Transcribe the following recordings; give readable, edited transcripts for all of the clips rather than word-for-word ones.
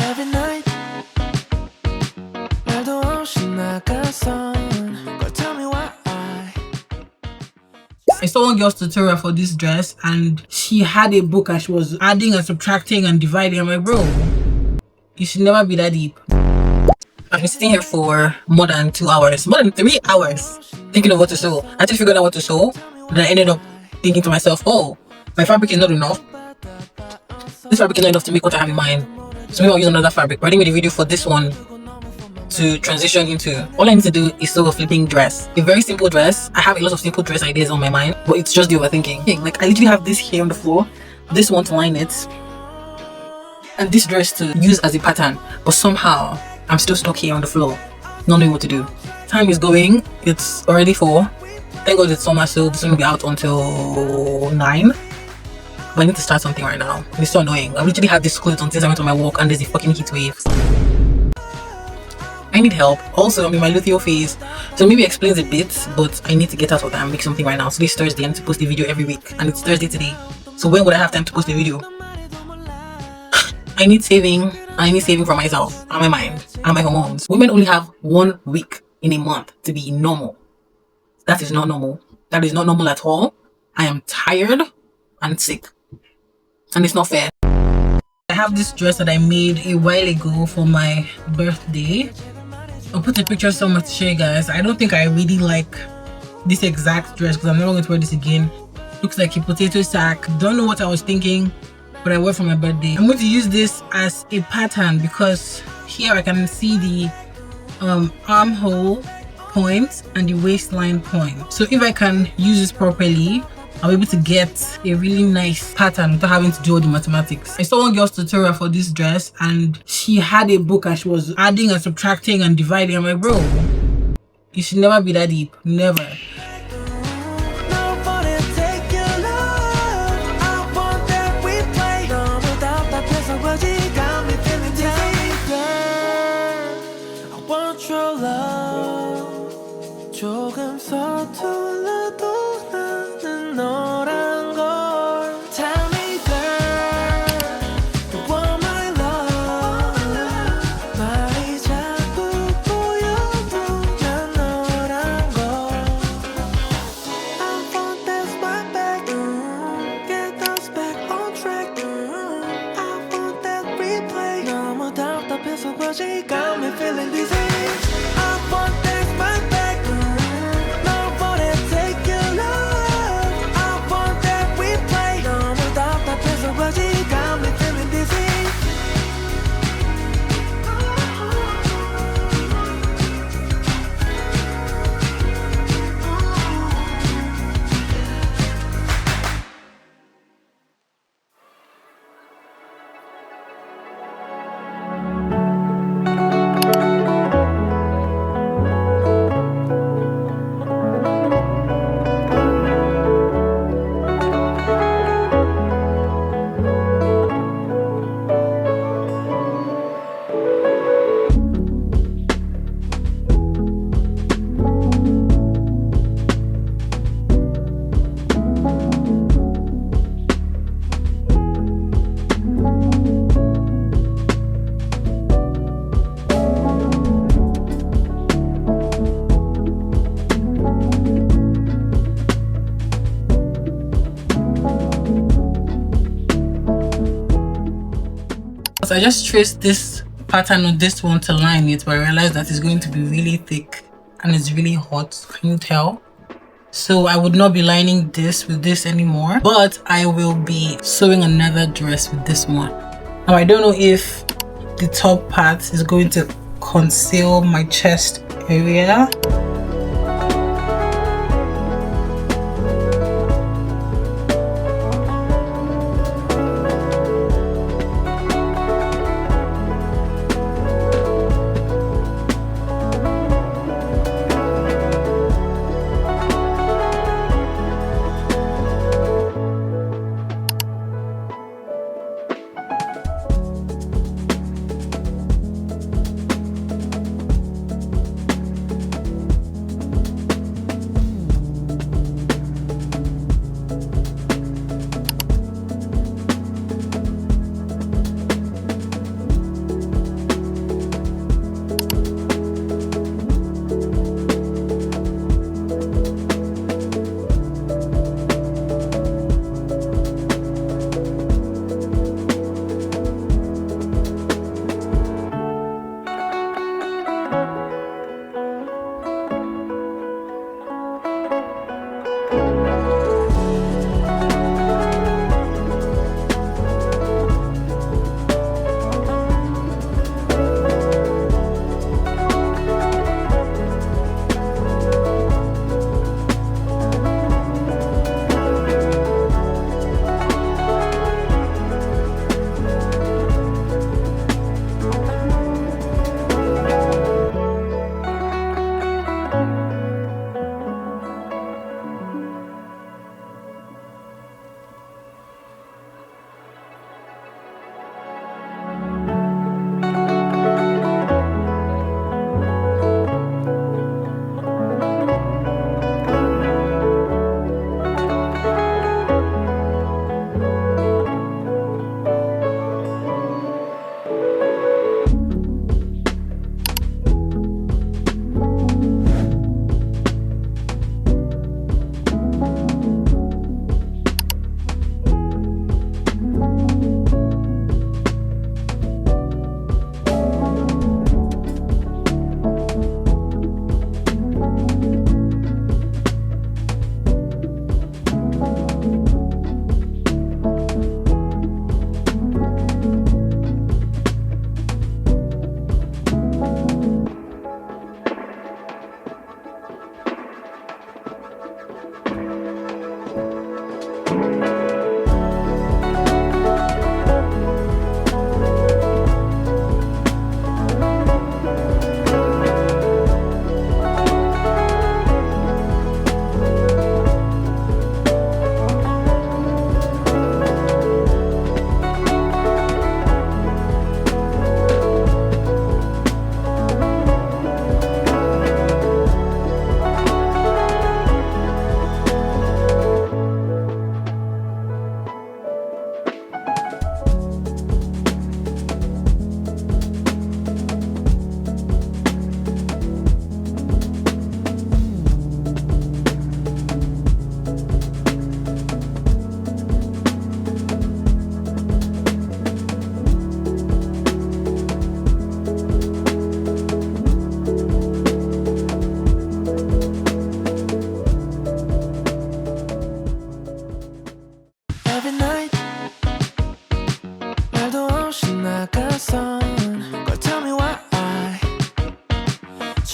every night 말도 없이 나가선 걸 tell me why. I saw one girl's tutorial for this dress and she had a book and she was adding and subtracting and dividing. I'm like, bro, you should never be that deep. I've been sitting here for more than 2 hours, more than 3 hours, thinking of what to sew. I just figured out what to sew, but I ended up thinking to myself, oh, my fabric is not enough. This fabric is not enough to make what I have in mind. So maybe I'll use another fabric. But I didn't make a video for this one to transition into. All I need to do is sew a flipping dress. A very simple dress. I have a lot of simple dress ideas on my mind, but it's just the overthinking. Like, I literally have this here on the floor, this one to line it, and this dress to use as a pattern. But somehow, I'm still stuck here on the floor, not knowing what to do. Time is going. It's already 4. Thank God it's summer, so this will be out until 9. But I need to start something right now. It's so annoying. I literally had this clothes on since I went on my walk and there's a fucking heat wave. I need help. Also, I'm in my luteal phase, so maybe it explains a bit, but I need to get out of that and make something right now. So this Thursday, I need to post a video every week, and it's Thursday today. So when would I have time to post a video? I need saving. I need saving for myself and my mind and my hormones. Women only have 1 week in a month to be normal. That is not normal. That is not normal at all. I am tired and sick, and it's not fair. I have this dress that I made a while ago for my birthday. I'll put a picture somewhere to show you guys. I don't think I really like this exact dress because I'm never going to wear this again. Looks like a potato sack. Don't know what I was thinking, but I wore it for my birthday. I'm going to use this as a pattern because here I can see the armhole point and the waistline point. So if I can use this properly, I'll be able to get a really nice pattern without having to do all the mathematics. I saw one girl's tutorial for this dress and she had a book and she was adding and subtracting and dividing. I'm like, bro, you should never be that deep. Never. 조금 서툴러도 나는 너란 걸 Tell me girl You want my love 말이 자꾸 보여도 난 너란 걸 I want that's my back Get us back on track I want that replay 너무 답답해서 그렇지 Got me feeling dizzy I want that's my back So I just traced this pattern with this one to line it, but I realized that it's going to be really thick and it's really hot. Can you tell? So I would not be lining this with this anymore, but I will be sewing another dress with this one. Now I don't know if the top part is going to conceal my chest area.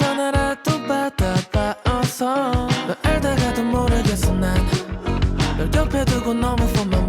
전화라도 받아봐 어서 널 알다가도 모르겠어 난 널 옆에 두고 너무 for my